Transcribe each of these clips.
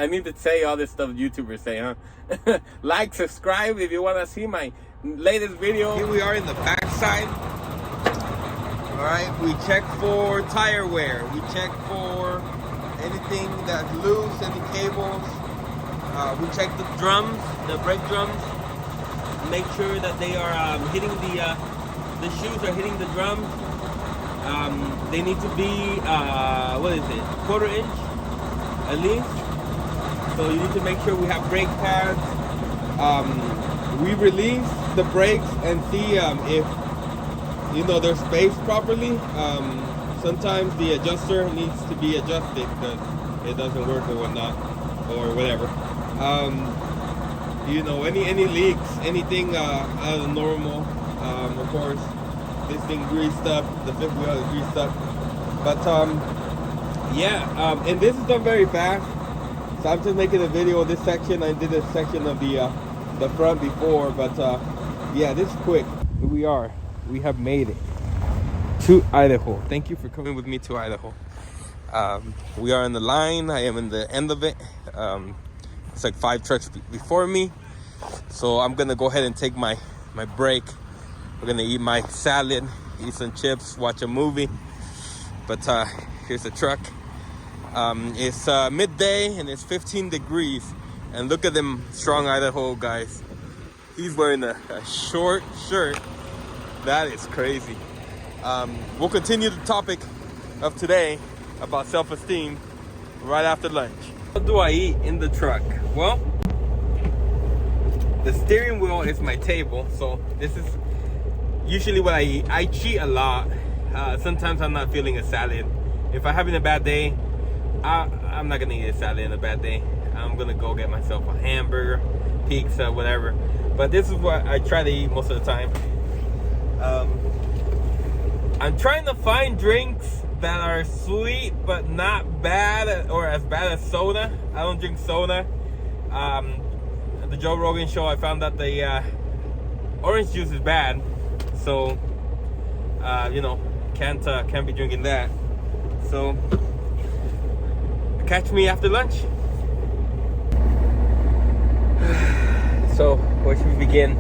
I need to say all this stuff YouTubers say, huh? Like, subscribe if you want to see my latest video. Here we are in the back side. All right, we check for tire wear. We check for anything that's loose, any cables. We check the drums, the brake drums. Make sure that they are hitting the shoes are hitting the drums. They need to be what is it, 1/4 inch at least. So you need to make sure we have brake pads. We release the brakes and see if they're spaced properly. Sometimes the adjuster needs to be adjusted because it doesn't work or whatnot or whatever. Any leaks, anything out of normal. Of course, this thing greased up, the fifth wheel is greased up. But and this is done very fast. So I'm just making a video of this section. I did a section of the front before, but yeah, this is quick. Here we are. We have made it to Idaho. Thank you for coming with me to Idaho. We are in the line. I am in the end of it. It's like 5 trucks before me. So I'm gonna go ahead and take my break. We're gonna eat my salad, eat some chips, watch a movie. But here's the truck. It's midday and it's 15 degrees. And look at them strong Idaho guys. He's wearing a short shirt. That is crazy. We'll continue the topic of today about self-esteem right after lunch. What do I eat in the truck? Well, the steering wheel is my table, so this is usually what I eat. I cheat a lot. Sometimes I'm not feeling a salad. If I'm having a bad day, I'm not gonna eat a salad in a bad day. I'm gonna go get myself a hamburger, pizza, whatever. But this is what I try to eat most of the time. I'm trying to find drinks that are sweet but not bad or as bad as soda. I don't drink soda. The Joe Rogan show, I found out the orange juice is bad, so can't be drinking that. So catch me after lunch. So where should we begin?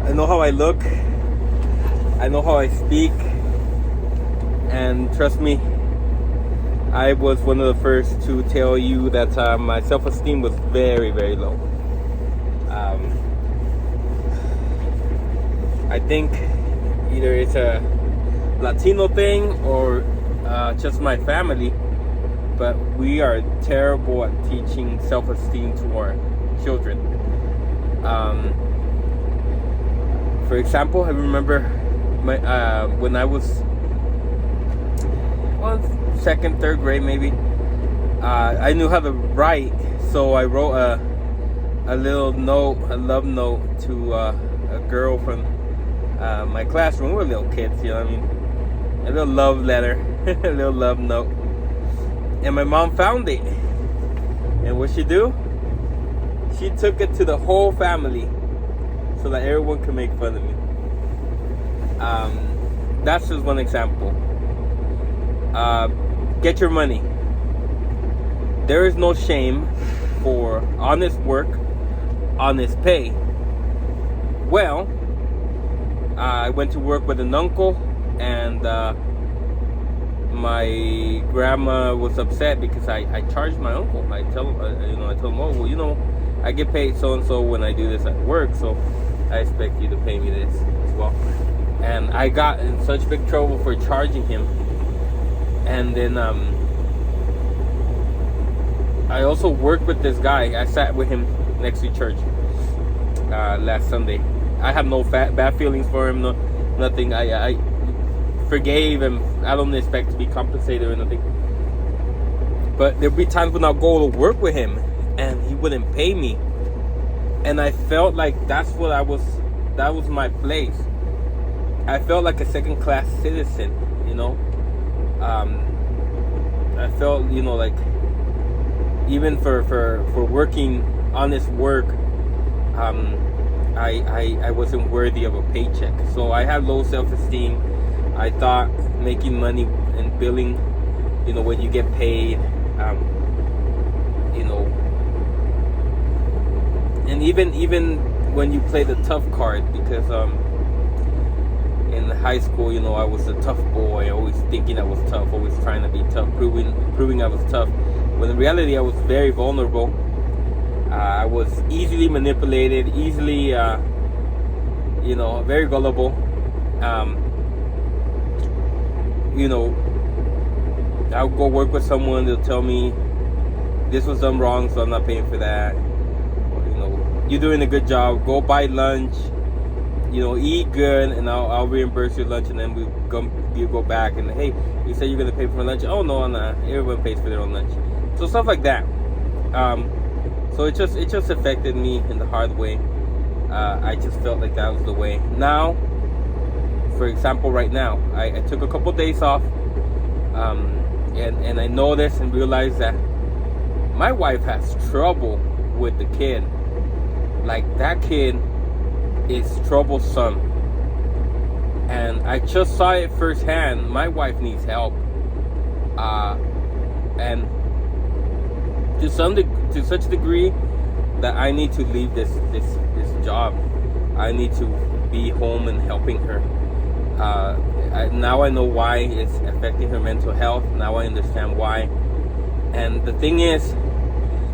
I know how I look. I know how I speak. And trust me, I was one of the first to tell you that my self-esteem was very, very low. I think either it's a Latino thing or just my family, but we are terrible at teaching self-esteem to our children. For example, I remember when I was second, third grade maybe, I knew how to write, so I wrote a little note, a love note to a girl from my classroom. We were little kids, you know what I mean? A little love letter, a little love note. And my mom found it. And what she do? She took it to the whole family so that everyone could make fun of me. That's just one example. Get your money. There is no shame for honest work, honest pay. Well, I went to work with an uncle, and my grandma was upset because I charged my uncle. I told him, oh, well, I get paid so and so when I do this at work, so I expect you to pay me this as well. And I got in such big trouble for charging him. And then I also worked with this guy. I sat with him next to church last Sunday. I have no bad feelings for him, no nothing. I forgave him. I don't expect to be compensated or nothing. But there'd be times when I'll go to work with him and he wouldn't pay me. And I felt like that was my place. I felt like a second-class citizen, I felt, like even for working honest work, I wasn't worthy of a paycheck. So I had low self-esteem. I thought making money and billing, when you get paid, and even when you play the tough card, because in high school, you know, I was a tough boy, always thinking I was tough, always trying to be tough, proving I was tough, when in reality I was very vulnerable. I was easily manipulated, easily you know, very gullible. You know, I'll go work with someone, they'll tell me this was done wrong, so I'm not paying for that. Or, you know, you're doing a good job, go buy lunch, you know, eat good, and I'll reimburse your lunch, and then you go back and, hey, you said you're gonna pay for my lunch. Oh no, I'm not. Everyone pays for their own lunch. So stuff like that. So it just affected me in the hard way. I just felt like that was the way. Now, for example, right now, I took a couple days off, and I noticed and realized that my wife has trouble with the kid. Like, that kid is troublesome, and I just saw it firsthand. My wife needs help, and to such a degree that I need to leave this job. I need to be home and helping her. Now I know why it's affecting her mental health. Now I understand why. And the thing is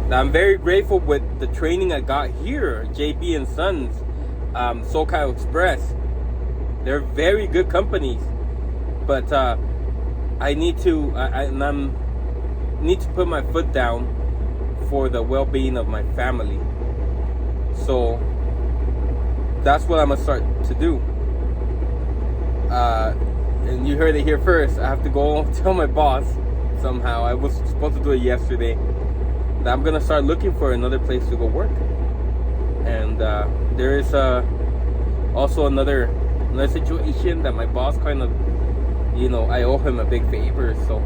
that I'm very grateful with the training I got here, JB and Sons, SoCal Express. They're very good companies, but I need to need to put my foot down for the well-being of my family. So that's what I'm gonna start to do. And you heard it here first. I have to go tell my boss somehow. I was supposed to do it yesterday, that I'm gonna start looking for another place to go work. And there is also another situation that my boss kind of, you know, I owe him a big favor, so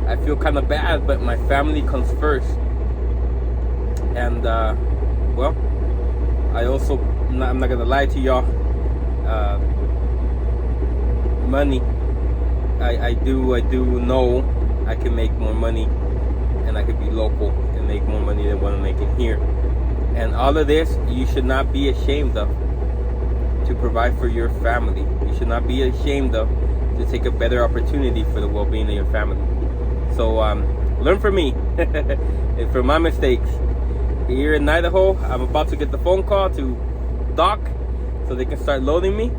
I feel kind of bad, but my family comes first. And well, I'm not gonna lie to y'all. Money, I do know I can make more money, and I could be local and make more money than what I'm making here. And all of this, you should not be ashamed of, to provide for your family. You should not be ashamed of, to take a better opportunity for the well-being of your family. So learn from me and from my mistakes. Here in Idaho, I'm about to get the phone call to Doc so they can start loading me.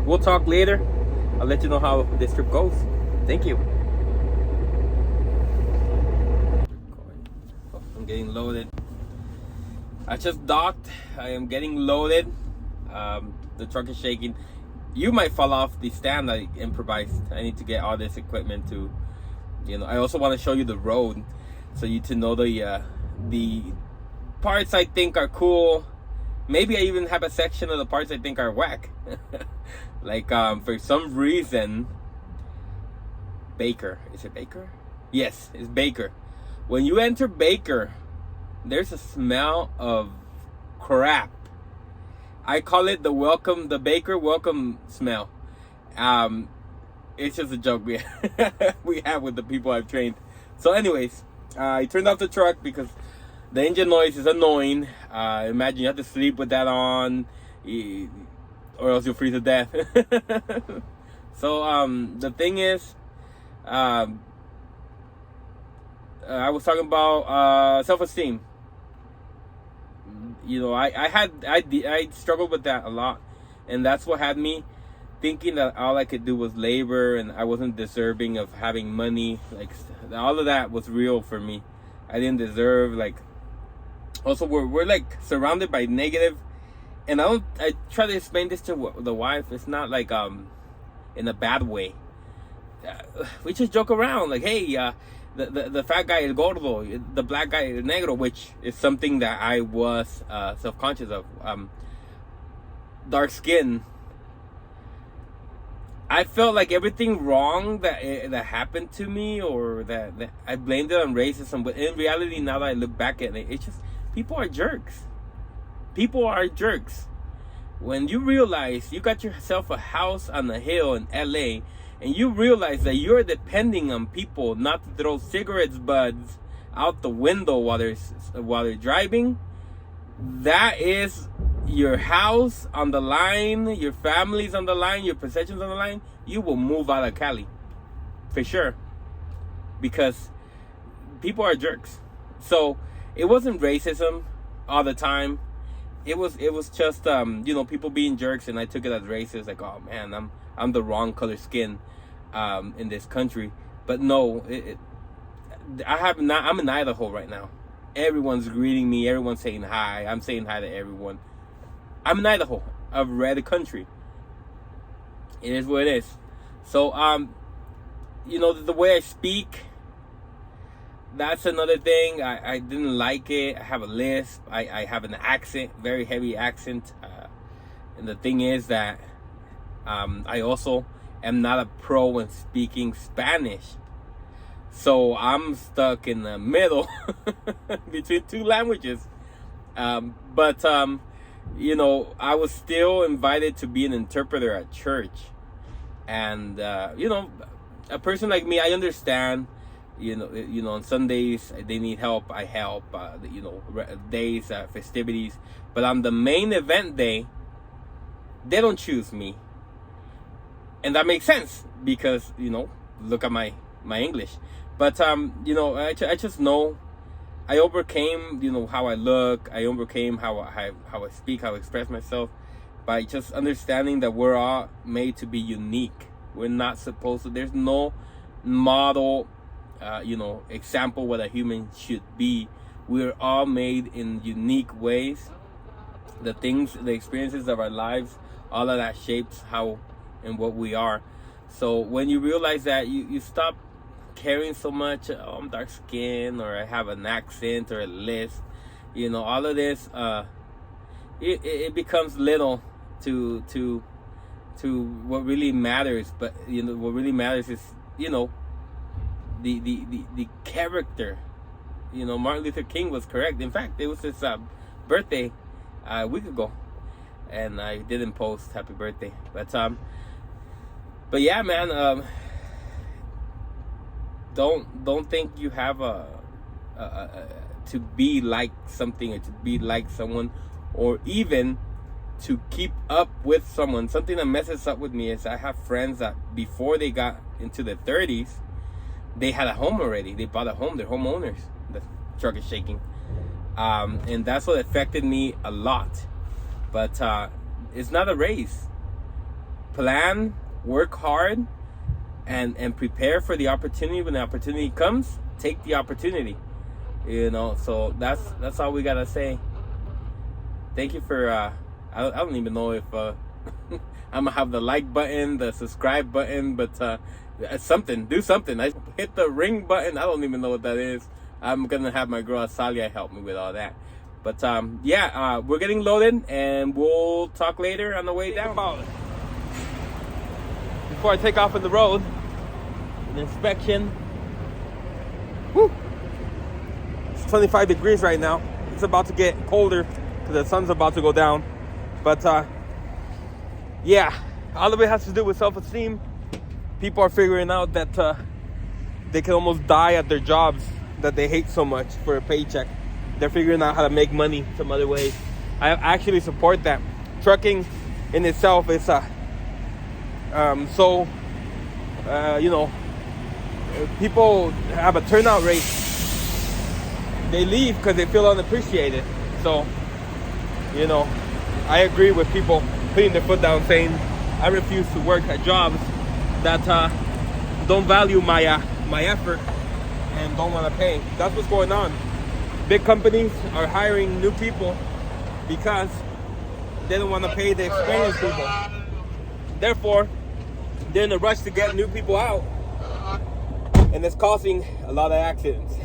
We'll talk later. I'll let you know how this trip goes. Thank you. I'm getting loaded. I just docked. I am getting loaded. The truck is shaking. You might fall off the stand I improvised. I need to get all this equipment to, you know. I also want to show you the road, so you to know the parts I think are cool. Maybe I even have a section of the parts I think are whack. Like for some reason, Baker. Is it Baker? Yes, it's Baker. When you enter Baker, there's a smell of crap. I call it the Baker welcome smell. It's just a joke we have with the people I've trained. So anyways, I turned off the truck because the engine noise is annoying. Imagine you have to sleep with that on, or else you'll freeze to death. So the thing is, I was talking about self-esteem. You know, I struggled with that a lot, and that's what had me thinking that all I could do was labor, and I wasn't deserving of having money. Like, all of that was real for me. I didn't deserve, like. Also, we're like surrounded by negative, and I try to explain this to the wife. It's not like in a bad way. We just joke around, like, hey, the fat guy is gordo, the black guy is negro, which is something that I was self-conscious of. Dark skin. I felt like everything wrong that happened to me, or that I blamed it on racism. But in reality, now that I look back at it, it's just people are jerks. People are jerks. When you realize you got yourself a house on the hill in LA, and you realize that you're depending on people not to throw cigarettes buds out the window while they're driving, that is your house on the line, your family's on the line, your possessions on the line, you will move out of Cali for sure, because people are jerks. So it wasn't racism all the time. It was just people being jerks, and I took it as racist. Like, oh man, I'm the wrong color skin in this country. But no, I'm in Idaho right now. Everyone's greeting me. Everyone's saying hi. I'm saying hi to everyone. I'm in Idaho, a red country. It is what it is. So the way I speak, that's another thing. I didn't like it. I have a lisp. I have an accent, very heavy accent. And the thing is that I also am not a pro in speaking Spanish. So I'm stuck in the middle between two languages. But I was still invited to be an interpreter at church. And, a person like me, I understand. On Sundays they need help, I help. Days, festivities, but on the main event day, they don't choose me, and that makes sense because look at my English. But I just know I overcame how I look. I overcame how I speak, how I express myself, by just understanding that we're all made to be unique. We're not supposed to. There's no model. Example what a human should be. We're all made in unique ways. The experiences of our lives, all of that shapes how and what we are. So when you realize that, you stop caring so much. Oh, I'm dark skinned, or I have an accent or a lisp. All of this. It becomes little to what really matters. But what really matters is the character. Martin Luther King was correct. In fact, it was his birthday a week ago, and I didn't post happy birthday. But yeah, man. Don't think you have to be like something, or to be like someone, or even to keep up with someone. Something that messes up with me is I have friends that before they got into their 30s, they had a home already. They bought a home. They're homeowners. The truck is shaking. And that's what affected me a lot. But it's not a race. Plan, work hard, and prepare for the opportunity. When the opportunity comes, take the opportunity. So that's all we gotta say. Thank you for I don't even know if I'm gonna have the like button, the subscribe button, but do something. I hit the ring button. I don't even know what that is. I'm gonna have my girl Asalia help me with all that. But we're getting loaded, and we'll talk later on the way down. Before I take off on the road, an inspection. Woo! It's 25 degrees right now. It's about to get colder because the sun's about to go down. But all of it has to do with self-esteem. People are figuring out that they can almost die at their jobs that they hate so much for a paycheck. They're figuring out how to make money some other ways. I actually support that. Trucking in itself is people have a turnout rate. They leave because they feel unappreciated. So, I agree with people putting their foot down, saying I refuse to work at jobs that don't value my effort and don't want to pay. That's what's going on. Big companies are hiring new people because they don't want to pay the experienced people. Therefore, they're in a rush to get new people out, and it's causing a lot of accidents.